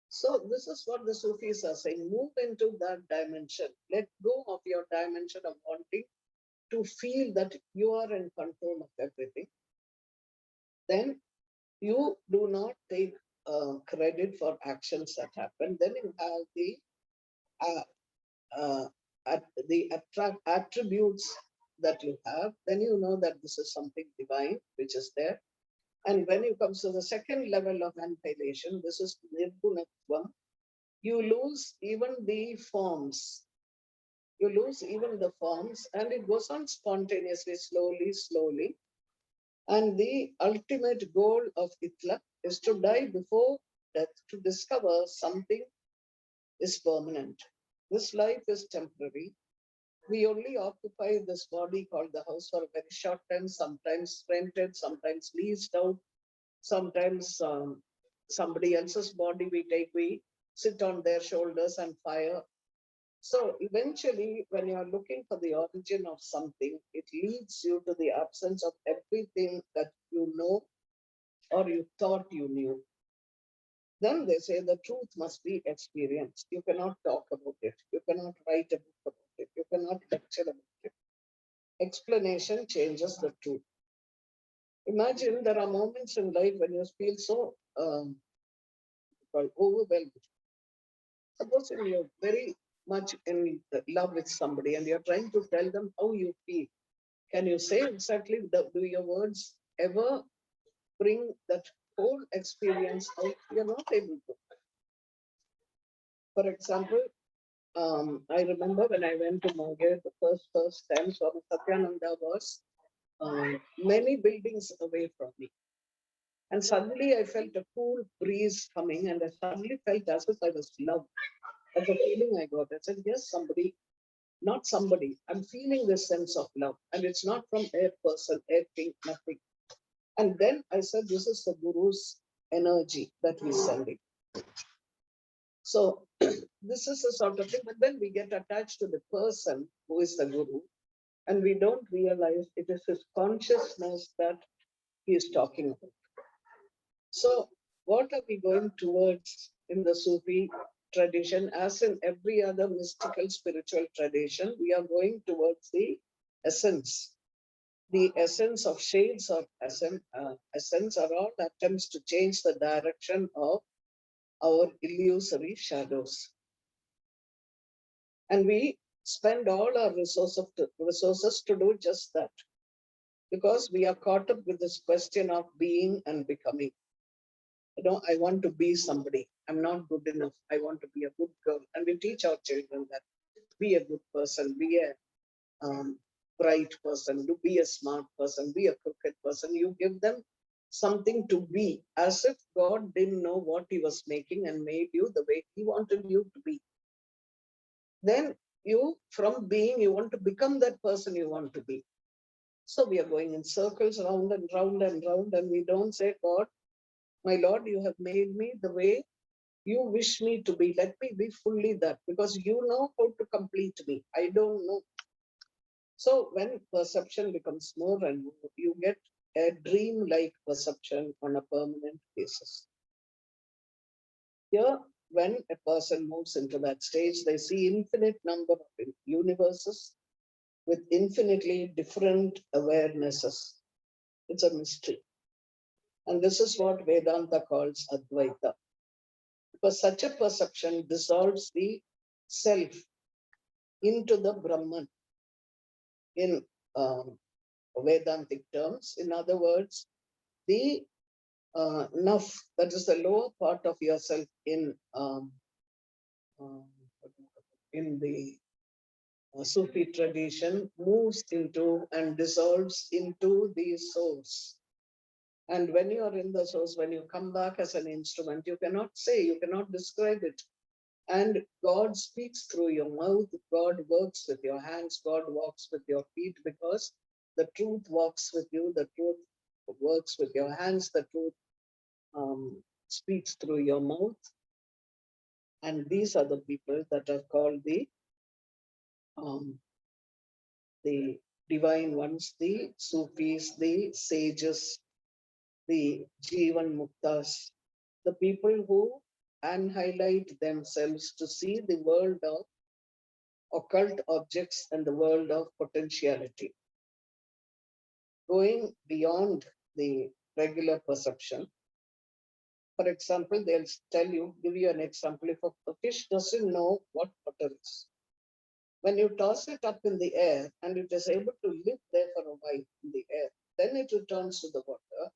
So this is what the Sufis are saying. Move into that dimension. Let go of your dimension of wanting to feel that you are in control of everything. Then you do not take credit for actions that happen. Then you have the attributes that you have. Then you know that this is something divine which is there. And when you come to the second level of annihilation, this is nirgunatvam, you lose even the forms. You lose even the forms, and it goes on spontaneously, slowly, slowly. And the ultimate goal of Itlaq is to die before death, to discover something is permanent. This life is temporary. We only occupy this body called the house for a very short time, sometimes rented, sometimes leased out, sometimes somebody else's body we sit on their shoulders and fire. So eventually, when you are looking for the origin of something, it leads you to the absence of everything that you know or you thought you knew. Then they say the truth must be experienced. You cannot talk about it. You cannot write a book about it. You cannot lecture about it. Explanation changes the truth. Imagine there are moments in life when you feel so overwhelmed. Suppose you're very much in love with somebody and you're trying to tell them how you feel. Can you say exactly, do your words ever bring that whole experience out? You're not able to. For example, I remember when I went to Munger the first time, Swami Satyananda was many buildings away from me. And suddenly I felt a cool breeze coming and I suddenly felt as if I was loved. That's the feeling I got. I said, yes, somebody, not somebody. I'm feeling this sense of love. And it's not from a person, a thing, nothing. And then I said, this is the Guru's energy that he's sending. So this is a sort of thing, but then we get attached to the person who is the Guru, and we don't realize it is his consciousness that he is talking about. So what are we going towards in the Sufi tradition? As in every other mystical spiritual tradition, we are going towards the essence. The essence of shades or essence are all attempts to change the direction of our illusory shadows. And we spend all our resources to do just that, because we are caught up with this question of being and becoming. I want to be somebody. I'm not good enough. I want to be a good girl. And we teach our children that be a good person, be a bright person, to be a smart person, be a crooked person. You give them something to be, as if God didn't know what he was making and made you the way he wanted you to be. Then you, from being, you want to become that person you want to be. So we are going in circles round and round and round, and we don't say, God, my Lord, you have made me the way you wish me to be. Let me be fully that, because you know how to complete me. I don't know. So when perception becomes more and more, you get a dream-like perception on a permanent basis. Here, when a person moves into that stage, they see infinite number of universes with infinitely different awarenesses. It's a mystery. And this is what Vedanta calls Advaita. Because such a perception dissolves the self into the Brahman in Vedantic terms. In other words, the naf, that is the lower part of yourself in the Sufi tradition, moves into and dissolves into the source. And when you are in the source, when you come back as an instrument, you cannot say, you cannot describe it. And God speaks through your mouth, God works with your hands, God walks with your feet, because the truth walks with you, the truth works with your hands, the truth speaks through your mouth. And these are the people that are called the divine ones, the Sufis, the sages, the Jivan Muktas, the people who annihilate themselves to see the world of occult objects and the world of potentiality, going beyond the regular perception. For example, they'll give you an example. If a fish doesn't know what water is, when you toss it up in the air and it is able to live there for a while in the air, then it returns to the water.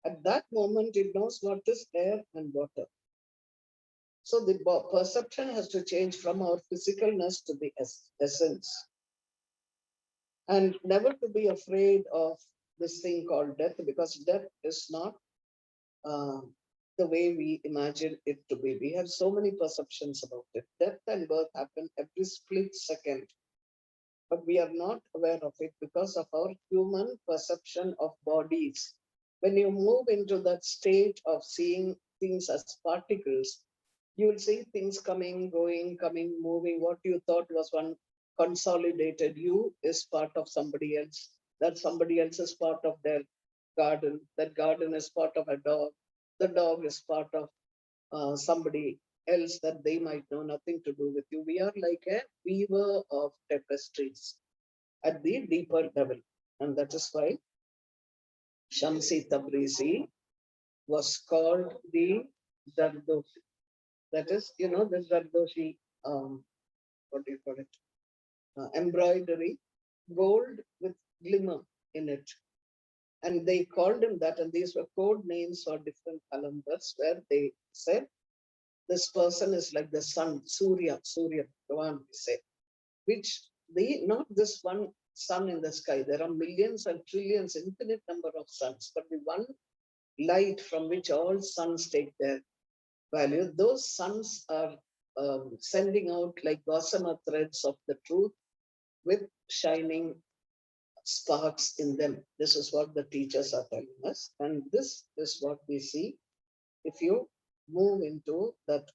At that moment, it knows what is air and water. So the perception has to change from our physicalness to the essence. And never to be afraid of this thing called death, because death is not the way we imagine it to be. We have so many perceptions about it. Death and birth happen every split second, but we are not aware of it because of our human perception of bodies. When you move into that state of seeing things as particles, you will see things coming, going, coming, moving. What you thought was one consolidated you is part of somebody else. That somebody else is part of their garden. That garden is part of a dog. The dog is part of somebody else that they might know nothing to do with you. We are like a weaver of tapestries at the deeper level. And that is why Shamsi Tabrizi was called the Zardoshi. That is, the Zardoshi, what do you call it? Embroidery, gold with glimmer in it. And they called him that, and these were code names for different calendars, where they said, this person is like the sun, Surya Bhagavan, we say, which not this one sun in the sky. There are millions and trillions, infinite number of suns, but the one light from which all suns take their value, those suns are sending out like gossamer threads of the truth with shining sparks in them. This is what the teachers are telling us. And this is what we see if you move into that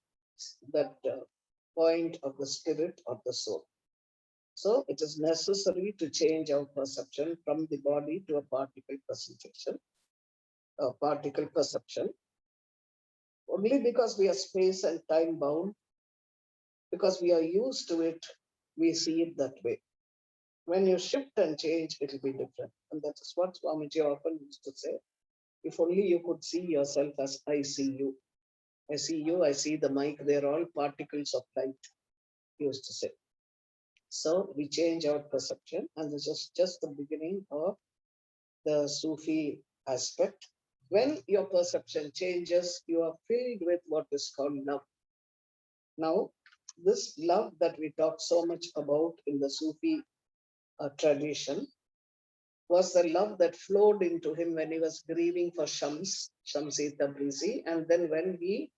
point of the spirit or the soul. So it is necessary to change our perception from the body to a particle perception. Only because we are space and time bound, because we are used to it, we see it that way. When you shift and change, it will be different. And that is what Swamiji often used to say. If only you could see yourself as I see you. I see you, I see the mic, they're all particles of light, he used to say. So we change our perception, and this is just the beginning of the Sufi aspect. When your perception changes, you are filled with what is called love. Now, this love that we talk so much about in the Sufi tradition was the love that flowed into him when he was grieving for Shamsi Tabrizi. And then when he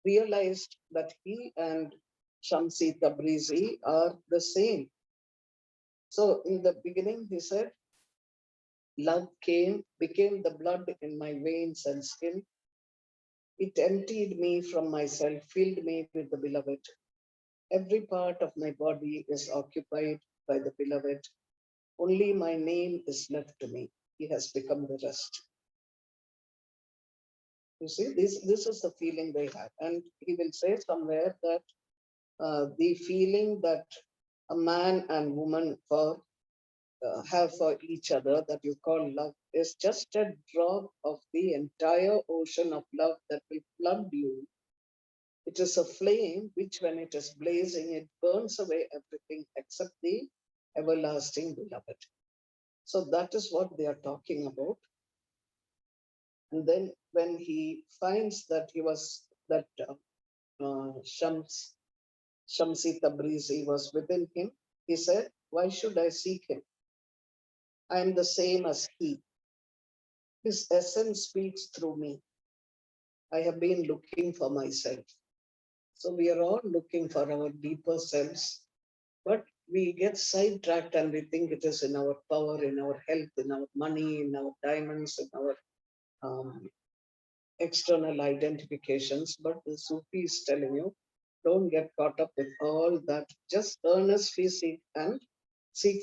realized that he and Shamsi Tabrizi are the same. So in the beginning, he said, love became the blood in my veins and skin. It emptied me from myself, filled me with the beloved. Every part of my body is occupied by the beloved. Only my name is left to me. He has become the rest. You see, this is the feeling they had. And he will say somewhere that the feeling that a man and woman have for each other that you call love is just a drop of the entire ocean of love that will flood you. It is a flame which, when it is blazing, it burns away everything except the everlasting beloved. So that is what they are talking about. And then when he finds that Shamsi Tabrizi was within him, he said, why should I seek him? I am the same as he. His essence speaks through me. I have been looking for myself. So we are all looking for our deeper selves, but we get sidetracked and we think it is in our power, in our health, in our money, in our diamonds, in our external identifications. But the Sufi is telling you, don't get caught up with all that. Just earnestly seek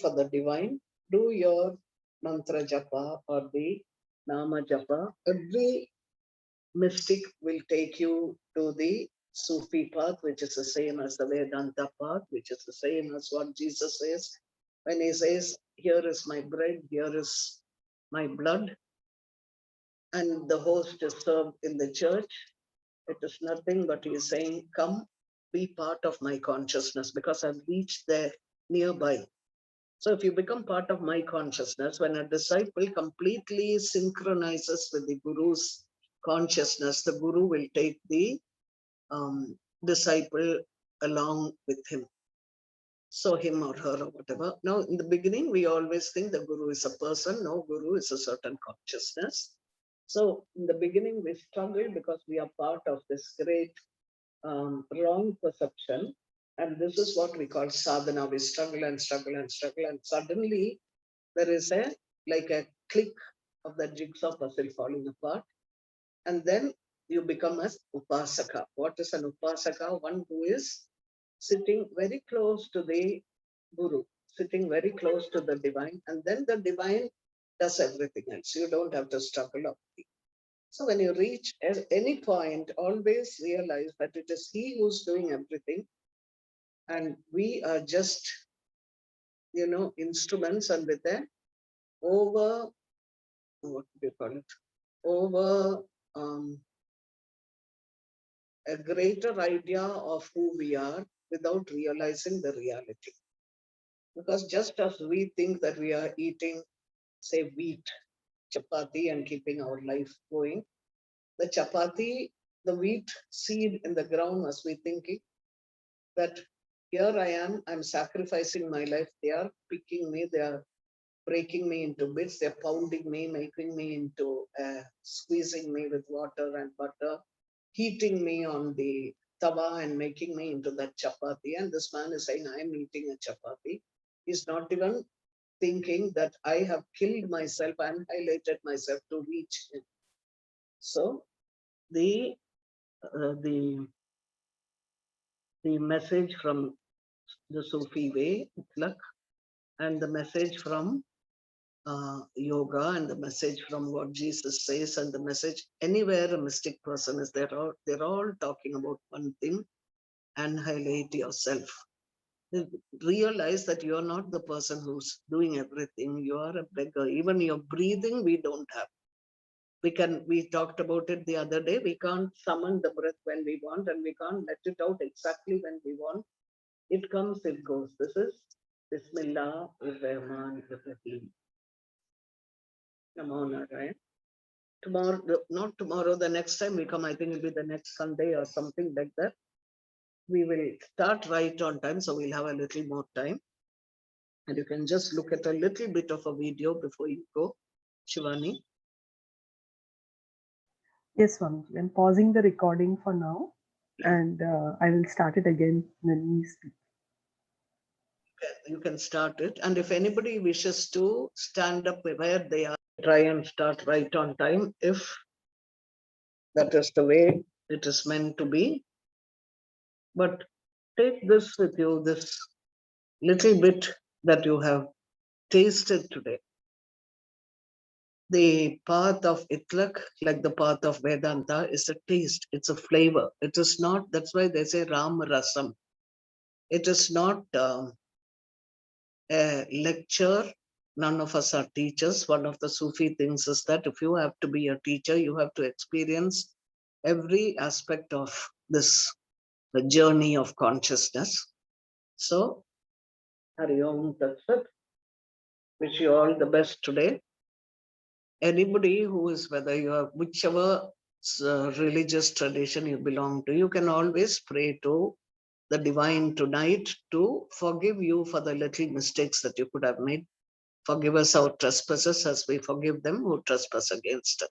for the divine. Do your mantra japa or the nama japa. Every mystic will take you to the Sufi path, which is the same as the Vedanta path, which is the same as what Jesus says when he says, here is my bread, here is my blood, and the host is served in the church. It is nothing but he is saying, come be part of my consciousness because I've reached there nearby. So if you become part of my consciousness, when a disciple completely synchronizes with the Guru's consciousness, the Guru will take the disciple along with him. So him or her or whatever. Now, in the beginning, we always think the Guru is a person. No, Guru is a certain consciousness. So in the beginning, we struggle because we are part of this great wrong perception. And this is what we call sadhana. We struggle and struggle and struggle. And suddenly there is like a click of the jigsaw puzzle falling apart. And then you become an upasaka. What is an upasaka? One who is sitting very close to the Guru, sitting very close to the divine. And then the divine does everything else. You don't have to struggle. So when you reach any point, always realize that it is he who's doing everything. And we are just, instruments, and with them what do you call it? Over a greater idea of who we are without realizing the reality. Because just as we think that we are eating, say, wheat, chapati, and keeping our life going, the chapati, the wheat seed in the ground must be thinking that here I am, I'm sacrificing my life. They are picking me, they are breaking me into bits, they're pounding me, making me into, squeezing me with water and butter, heating me on the tawa and making me into that chapati. And this man is saying, I am eating a chapati. He's not even thinking that I have killed myself, annihilated myself to reach him. So the message from the Sufi way, Itlaq, and the message from yoga, and the message from what Jesus says, and the message anywhere a mystic person is, they're all talking about one thing: annihilate yourself. Realize that you're not the person who's doing everything. You are a beggar. Even your breathing, we don't have. We talked about it the other day. We can't summon the breath when we want, and we can't let it out exactly when we want. It comes, it goes. This is Bismillah Rahman Rahim. Right? Tomorrow, not tomorrow, the next time we come, I think it'll be the next Sunday or something like that. We will start right on time, so we'll have a little more time. And you can just look at a little bit of a video before you go, Shivani. Yes, Swamiji. I'm pausing the recording for now, and I will start it again when we speak. You can start it. And if anybody wishes to stand up where they are, try and start right on time, if that is the way it is meant to be. But take this with you, this little bit that you have tasted today. The path of Itlaq, like the path of Vedanta, is a taste, it's a flavor. It is not, that's why they say Ram Rasam. It is not a lecture. None of us are teachers. One of the Sufi things is that if you have to be a teacher, you have to experience every aspect of this the journey of consciousness. So, Hari Om Tat Sat. Wish you all the best today. Anybody who is, whether you are whichever religious tradition you belong to, you can always pray to the divine tonight to forgive you for the little mistakes that you could have made. Forgive us our trespasses as we forgive them who trespass against us.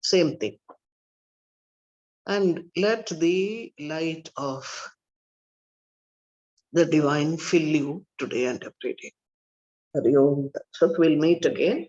Same thing. And let the light of the divine fill you today and every day. Hari Om Tat Sat. We'll meet again